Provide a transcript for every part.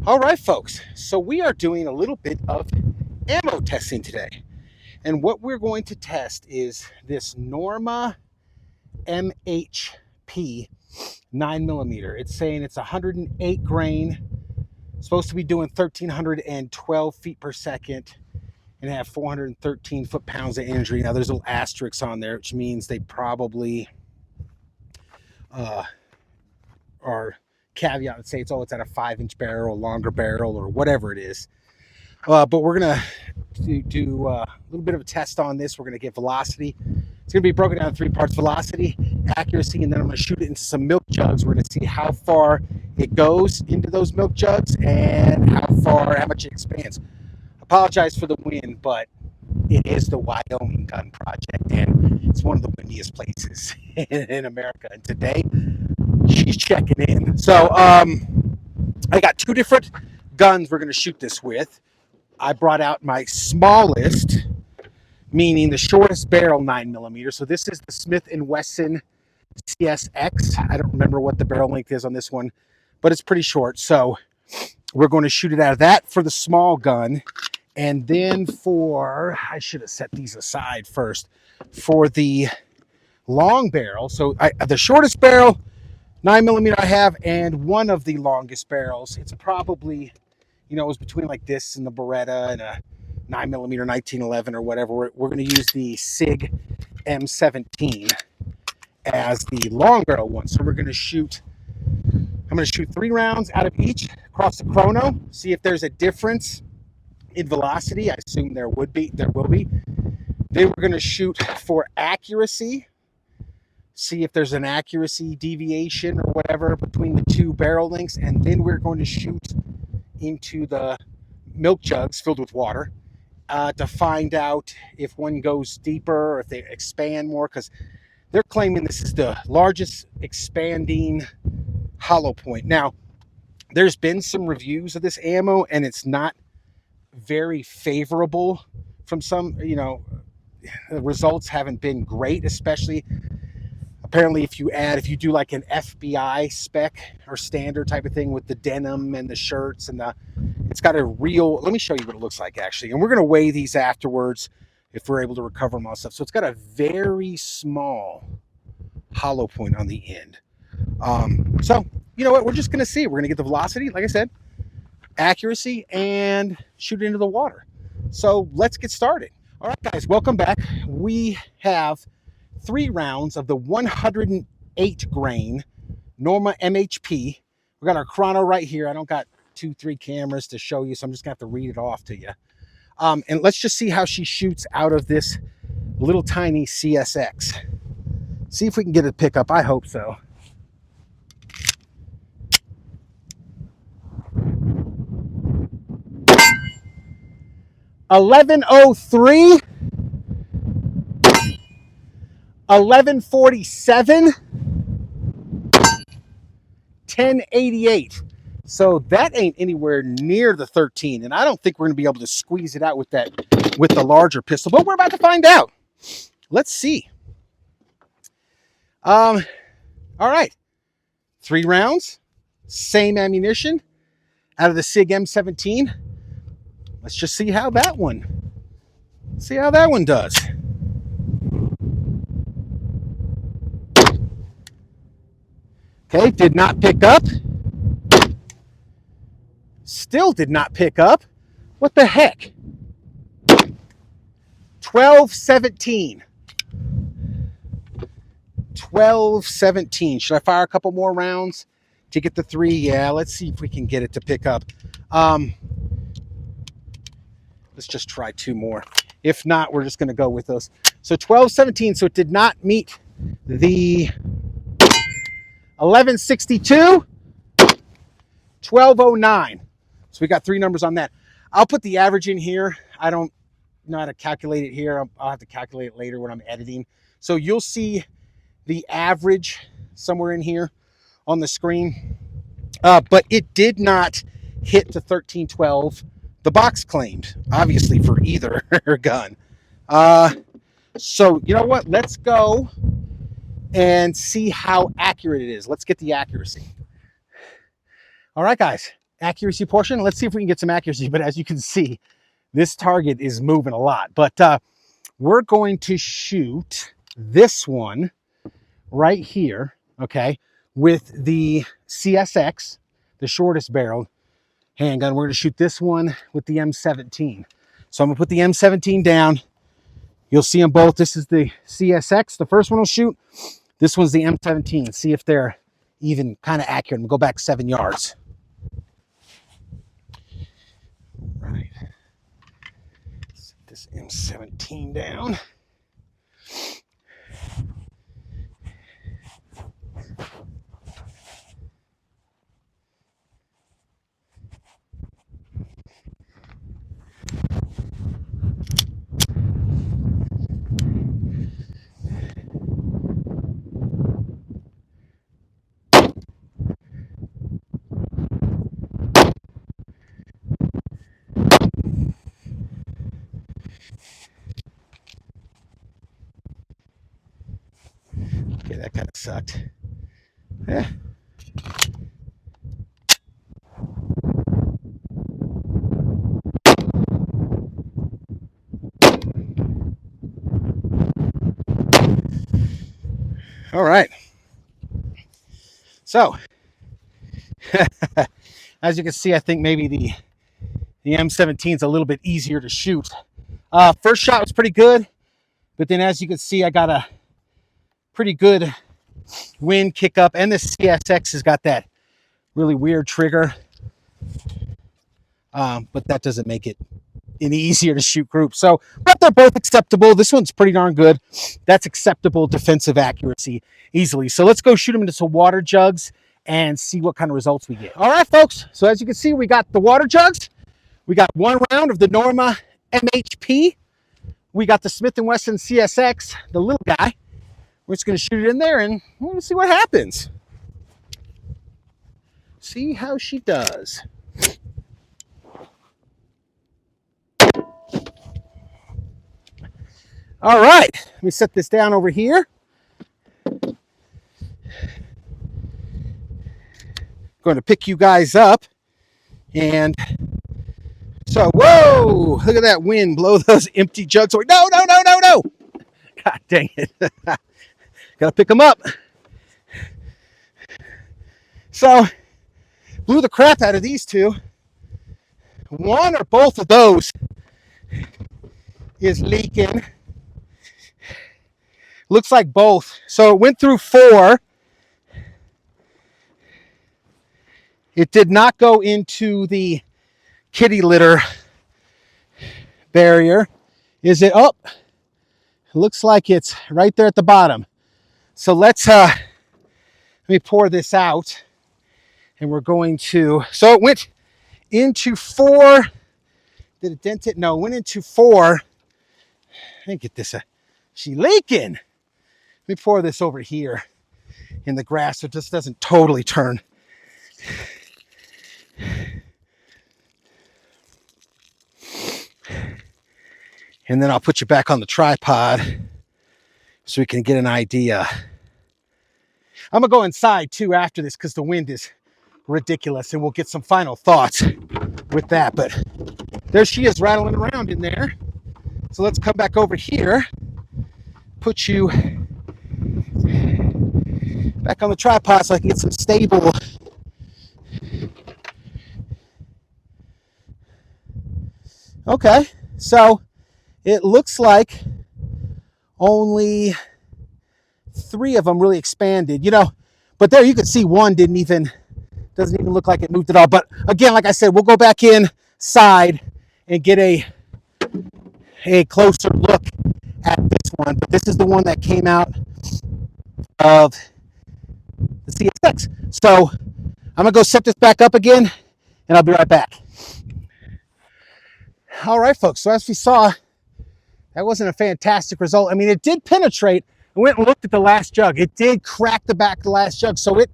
All right, folks. So we are doing a little bit of ammo testing today. And what we're going to test is this NORMA MHP 9mm. It's saying it's 108 grain, supposed to be doing 1,312 feet per second, and have 413 foot-pounds of energy. Now, there's a little asterisk on there, which means they probably are caveat and say it's at a 5-inch barrel, longer barrel, or whatever it is. But we're gonna do a little bit of a test on this. We're gonna get velocity. It's gonna be broken down in 3 parts: velocity, accuracy, and then I'm gonna shoot it into some milk jugs. We're gonna see how far it goes into those milk jugs and how much it expands. Apologize for the wind, but it is the Wyoming gun project, and it's one of the windiest places in America. And today, she's checking in. So I got 2 different guns we're gonna shoot this with. I brought out my smallest, meaning the shortest barrel 9mm. So this is the Smith & Wesson CSX. I don't remember what the barrel length is on this one, but it's pretty short. So we're going to shoot it out of that for the small gun. And then I should have set these aside first, for the long barrel. So the shortest barrel 9mm I have, and one of the longest barrels. It's probably, it was between like this and the Beretta and a 9mm 1911 or whatever. We're going to use the SIG M17 as the long barrel one. So I'm going to shoot 3 rounds out of each across the chrono, see if there's a difference in velocity. I assume there will be. Then we're going to shoot for accuracy, see if there's an accuracy deviation or whatever between the 2 barrel lengths, and then we're going to shoot into the milk jugs filled with water to find out if one goes deeper or if they expand more, because they're claiming this is the largest expanding hollow point. Now, there's been some reviews of this ammo, and it's not very favorable from some. The results haven't been great, especially apparently if you do like an FBI spec or standard type of thing with the denim and the shirts and it's got a real, let me show you what it looks like actually. And we're going to weigh these afterwards if we're able to recover them all stuff. So it's got a very small hollow point on the end. So you know what, we're just going to see. We're going to get the velocity, like I said, accuracy, and shoot it into the water. So let's get started. All right, guys, welcome back. We have 3 rounds of the 108 grain NORMA MHP. We got our chrono right here. I don't got 2-3 cameras to show you, so I'm just gonna have to read it off to you. And let's just see how she shoots out of this little tiny CSX. See if we can get it to pick up. I hope so. .1103, 1147, 1088. So that ain't anywhere near the 13, and I don't think we're going to be able to squeeze it out with the larger pistol, but we're about to find out. Let's see. All right. 3 rounds, same ammunition out of the SIG M17. Let's just see how that one does. Okay, did not pick up. Still did not pick up. What the heck? 1217. 1217. Should I fire a couple more rounds to get the 3? Yeah, let's see if we can get it to pick up. Let's just try 2 more. If not, we're just going to go with those. So 1217. So it did not meet the 1162, 1209. So we got 3 numbers on that. I'll put the average in here. I don't know how to calculate it here. I'll have to calculate it later when I'm editing. So you'll see the average somewhere in here on the screen. But it did not hit to 1312. The box claimed, obviously, for either gun. So you know what? Let's go and see how accurate it is. Let's get the accuracy. All right, guys. accuracy portion. Let's see if we can get some accuracy. But as you can see, this target is moving a lot. But we're going to shoot this one right here, okay, with the CSX, the shortest barrel handgun. We're going to shoot this one with the M17. So I'm going to put the M17 down. You'll see them both. This is the CSX. The first one will shoot. This one's the M17. See if they're even kind of accurate. We'll go back 7 yards. Right. Set this M17 down. Okay, that kind of sucked. Yeah. All right. So, as you can see, I think maybe the M17 is a little bit easier to shoot. First shot was pretty good, but then as you can see, I got a pretty good wind kick up, and the CSX has got that really weird trigger, but that doesn't make it any easier to shoot group. So, but they're both acceptable. This one's pretty darn good. That's acceptable defensive accuracy easily. So let's go shoot them into some water jugs and see what kind of results we get. All right, folks. So as you can see, we got the water jugs. We got one round of the NORMA MHP. We got the Smith & Wesson CSX, the little guy. We're just going to shoot it in there and we're going to see what happens. See how she does. All right, let me set this down over here. Going to pick you guys up. And so, whoa, look at that wind blow those empty jugs away. No, no, no, no, no. God dang it. Got to pick them up. So, blew the crap out of these two. One or both of those is leaking. Looks like both. So it went through 4. It did not go into the kitty litter barrier. Is it up? Looks like it's right there at the bottom. So let me pour this out. And we're going to, so it went into 4. Did it dent it? No, it went into 4. Let me get this. She leaking. Let me pour this over here in the grass so it just doesn't totally turn. And then I'll put you back on the tripod so we can get an idea. I'm going to go inside too after this because the wind is ridiculous and we'll get some final thoughts with that. But there she is rattling around in there. So let's come back over here, put you back on the tripod so I can get some stable. Okay, so it looks like only 3 of them really expanded, but there you can see one doesn't even look like it moved at all. But again, like I said, we'll go back inside and get a closer look at this one. But this is the one that came out of the CSX. So I'm gonna go set this back up again and I'll be right back. All right, folks, so as we saw, that wasn't a fantastic result. I mean, it did penetrate. I went and looked at the last jug. It did crack the back of the last jug. So it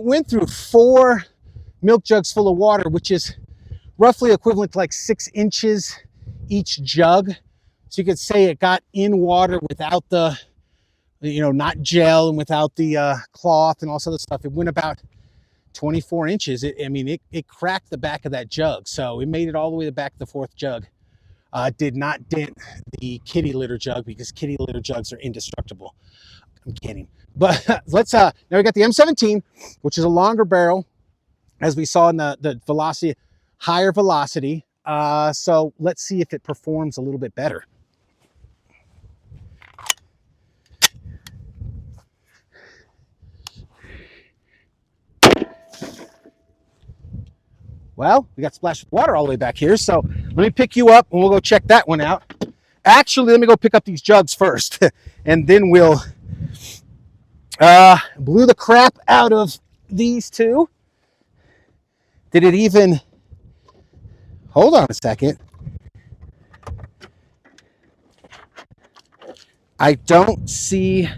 went through 4 milk jugs full of water, which is roughly equivalent to like 6 inches each jug. So you could say it got in water without the, not gel and without the cloth and all this other stuff. It went about 24 inches. I mean, it cracked the back of that jug. So it made it all the way to the back of the fourth jug. Did not dent the kitty litter jug because kitty litter jugs are indestructible. I'm kidding. But let's, now we got the M17, which is a longer barrel, as we saw in the velocity, higher velocity. So let's see if it performs a little bit better. Well, we got splashed with water all the way back here. So let me pick you up and we'll go check that one out. Actually, let me go pick up these jugs first and then we'll blew the crap out of these two. Did it even, hold on a second. I don't see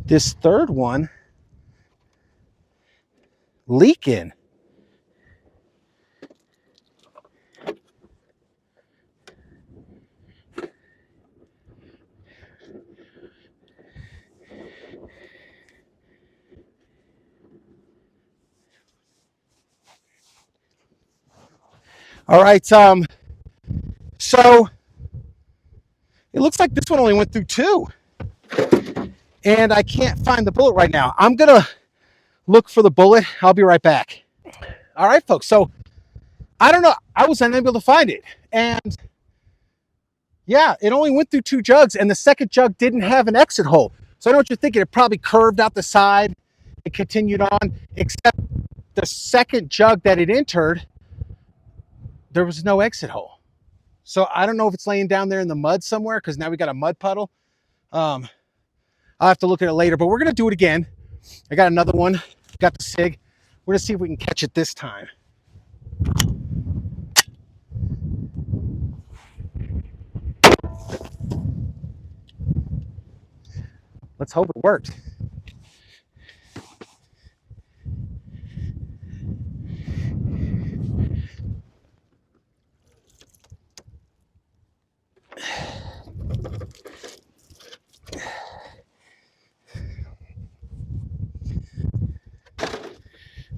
this third one leaking. All right, so it looks like this one only went through 2. And I can't find the bullet right now. I'm gonna look for the bullet. I'll be right back. All right, folks, so I don't know, I was unable to find it. And yeah, it only went through 2 jugs and the second jug didn't have an exit hole. So I know what you're thinking, it probably curved out the side, it continued on, except the second jug that it entered, there was no exit hole. So I don't know if it's laying down there in the mud somewhere because now we got a mud puddle. I'll have to look at it later, but we're gonna do it again. I got another one, got the SIG. We're gonna see if we can catch it this time. Let's hope it worked.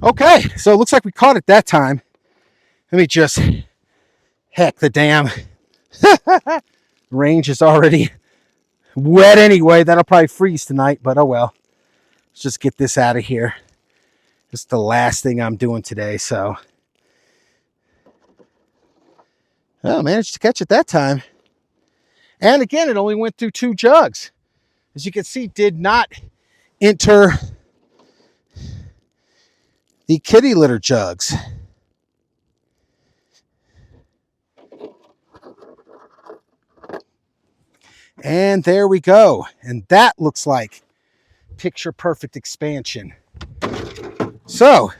Okay, so it looks like we caught it that time. Let me just, heck, the damn range is already wet anyway. That'll probably freeze tonight, but oh well. Let's just get this out of here. It's the last thing I'm doing today, so. Well, I managed to catch it that time. And again, it only went through 2 jugs. As you can see, did not enter the kitty litter jugs. And there we go. And that looks like picture perfect expansion. So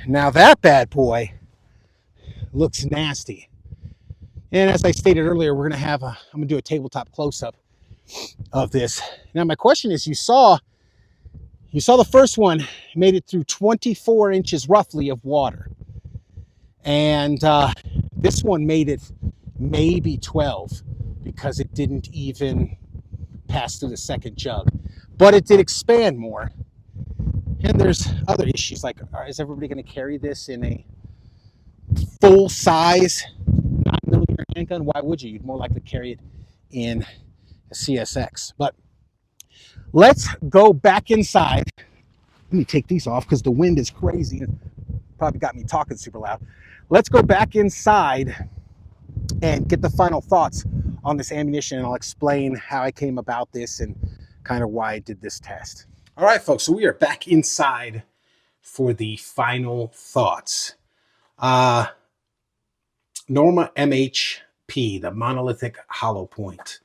now that bad boy looks nasty. And as I stated earlier, we're going to have I'm going to do a tabletop close-up of this. Now my question is, you saw the first one made it through 24 inches roughly of water. And this one made it maybe 12 because it didn't even pass through the second jug. But it did expand more. And there's other issues like, is everybody going to carry this in a full-size 9mm handgun? Why would you? You'd more likely carry it in a CSX. But let's go back inside. Let me take these off because the wind is crazy. Probably got me talking super loud. Let's go back inside and get the final thoughts on this ammunition, and I'll explain how I came about this and kind of why I did this test. All right, folks, so we are back inside for the final thoughts. NORMA MHP, the monolithic hollow point.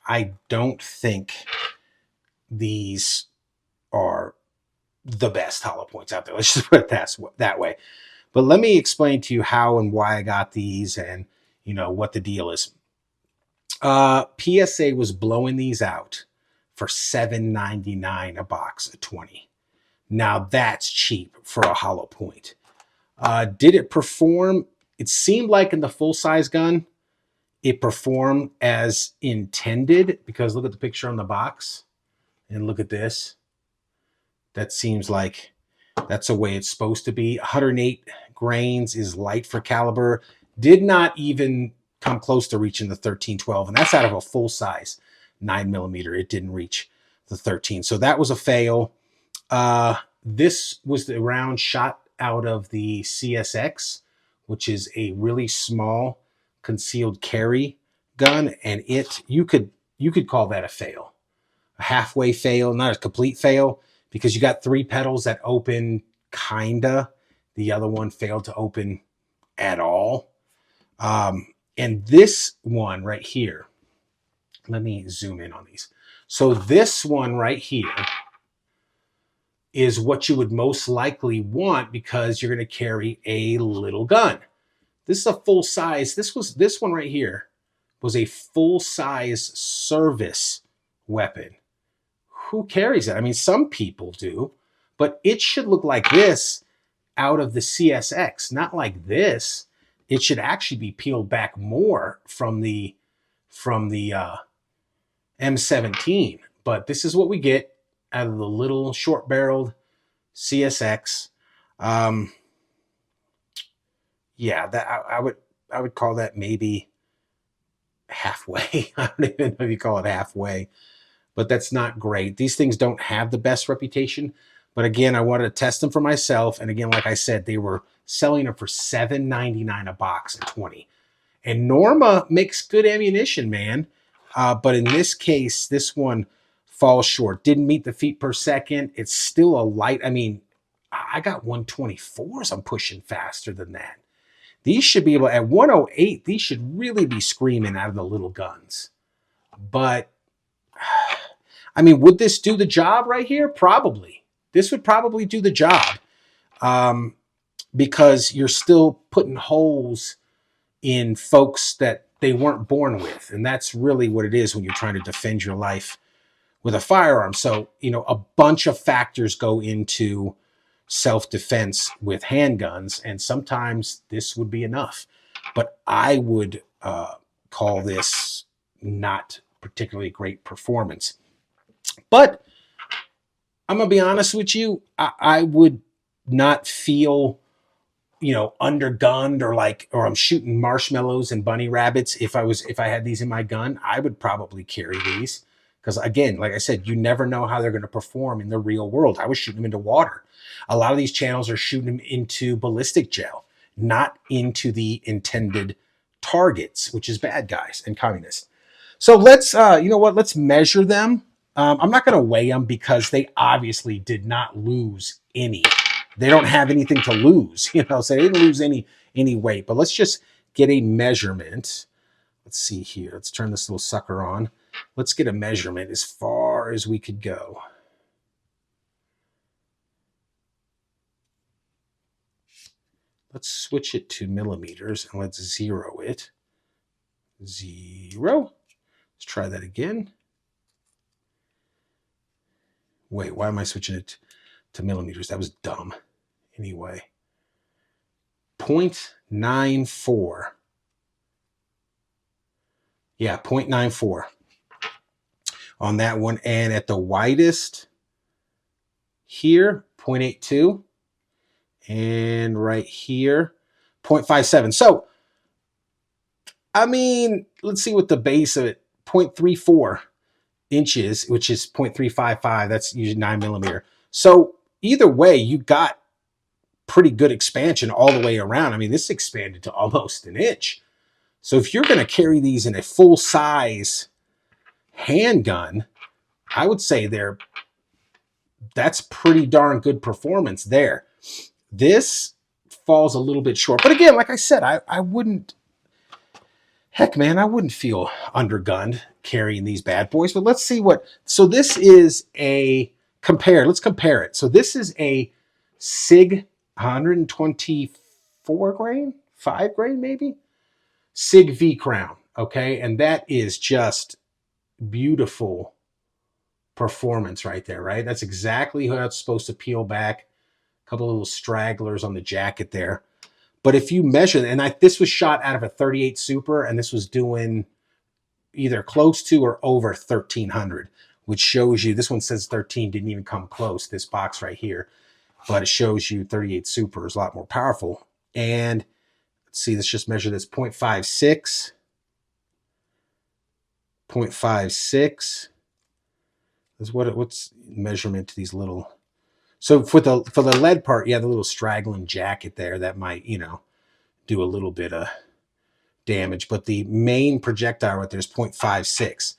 I don't think these are the best hollow points out there. Let's just put it that way. But let me explain to you how and why I got these and, you know, what the deal is. PSA was blowing these out for $7.99 a box of 20. Now that's cheap for a hollow point. Did it perform? It seemed like in the full-size gun, it performed as intended, because look at the picture on the box and look at this. That seems like that's the way it's supposed to be. 108 grains is light for caliber. Did not even come close to reaching the 1312, and that's out of a full size 9mm. It didn't reach the 13, so that was a fail. This was the round shot out of the CSX, which is a really small concealed carry gun, and you could call that a fail, a halfway fail, not a complete fail, because you got 3 petals that open kinda. The other one failed to open at all. And this one right here, let me zoom in on these. So this one right here is what you would most likely want because you're going to carry a little gun. This is a full size. This one right here was a full size service weapon. Who carries it? I mean, some people do, but it should look like this out of the CSX, not like this. It should actually be peeled back more from the M17, but this is what we get out of the little short-barreled CSX. Yeah, that I would call that maybe halfway. I don't even know if you call it halfway, but that's not great. These things don't have the best reputation. But again, I wanted to test them for myself. And again, like I said, they were selling them for $7.99 a box at 20. And NORMA makes good ammunition, man. But in this case, this one falls short. Didn't meet the feet per second. It's still a light. I mean, I got 124s. I'm pushing faster than that. These should be able, at 108, these should really be screaming out of the little guns. But, I mean, would this do the job right here? Probably. This would probably do the job. Because you're still putting holes in folks that they weren't born with. And that's really what it is when you're trying to defend your life with a firearm. So, you know, a bunch of factors go into self-defense with handguns, and sometimes this would be enough. But I would call this not particularly great performance. But I'm going to be honest with you, I would not feel, you know, undergunned or I'm shooting marshmallows and bunny rabbits. If I had these in my gun, I would probably carry these. Because again, like I said, you never know how they're going to perform in the real world. I was shooting them into water. A lot of these channels are shooting them into ballistic gel, not into the intended targets, which is bad guys and communists. So let's, you know what, let's measure them. I'm not going to weigh them because they obviously did not lose any. They don't have anything to lose, you know, so they didn't lose any weight. But let's just get a measurement. Let's see here. Let's turn this little sucker on. Let's get a measurement as far as we could go. Let's switch it to millimeters and let's zero it. 0. Let's try that again. Wait, why am I switching it to millimeters? That was dumb. Anyway, 0.94. Yeah, 0.94 on that one. And at the widest here, 0.82. And right here, 0.57. So, I mean, let's see what the base of it, 0.34 inches, which is 0.355. That's usually 9mm. So either way, you got pretty good expansion all the way around. I mean, this expanded to almost an inch. So if you're going to carry these in a full size handgun, I would say that's pretty darn good performance there. This falls a little bit short. But again, like I said, I wouldn't, heck man, I wouldn't feel undergunned carrying these bad boys. But let's see what, so this is a let's compare it. So this is a SIG 124 grain, 5 grain maybe, SIG V Crown, okay? And that is just beautiful performance right there, right? That's exactly how it's supposed to peel back. A couple little stragglers on the jacket there. But if you measure, and this was shot out of a 38 Super, and this was doing either close to or over 1300, which shows you, this one says 13, didn't even come close, this box right here. But it shows you 38 Super is a lot more powerful. And let's see, let's just measure this, 0.56. 0.56 is what's measurement to these little. So for the lead part, yeah, the little straggling jacket there, that might, do a little bit of damage. But the main projectile right there is 0.56.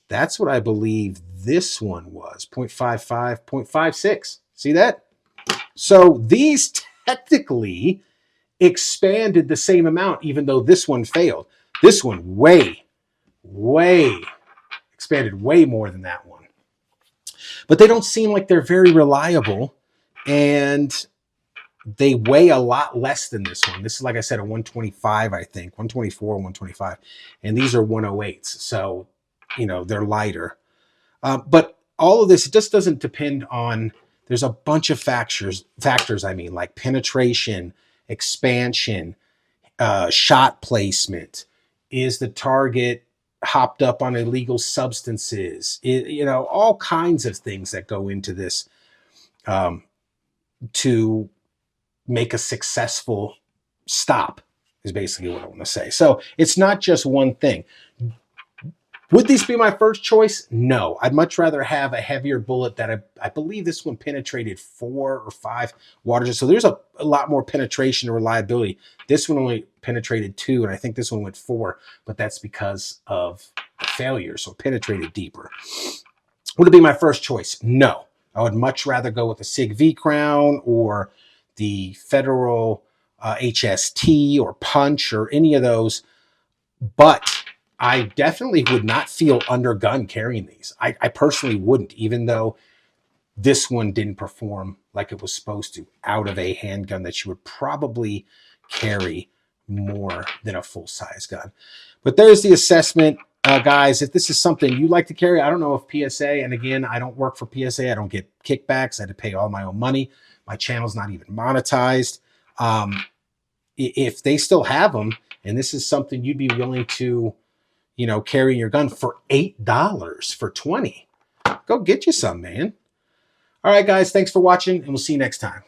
That's what I believe this one was, 0.55, 0.56. See that? So these technically expanded the same amount, even though this one failed. This one way expanded way more than that one. But they don't seem like they're very reliable, and they weigh a lot less than this one. This is, like I said, a 125, I think, 124, 125. And these are 108s. So, they're lighter. But all of this, it just doesn't depend on, there's a bunch of factors, like penetration, expansion, shot placement. Is the target hopped up on illegal substances? All kinds of things that go into this to make a successful stop is basically what I want to say. So it's not just one thing. Would these be my first choice? No. I'd much rather have a heavier bullet that I believe this one penetrated 4 or 5 water. So there's a lot more penetration and reliability. This one only penetrated 2, and I think this one went 4, but that's because of failure. So it penetrated deeper. Would it be my first choice? No. I would much rather go with the SIG V Crown or the Federal HST or Punch or any of those. But I definitely would not feel undergunned carrying these. I personally wouldn't, even though this one didn't perform like it was supposed to out of a handgun that you would probably carry more than a full-size gun. But there's the assessment. Guys, if this is something you like to carry, I don't know if PSA, and again, I don't work for PSA. I don't get kickbacks. I had to pay all my own money. My channel's not even monetized. If they still have them, and this is something you'd be willing to, carry your gun for $8 for 20, go get you some, man. All right, guys, thanks for watching, and we'll see you next time.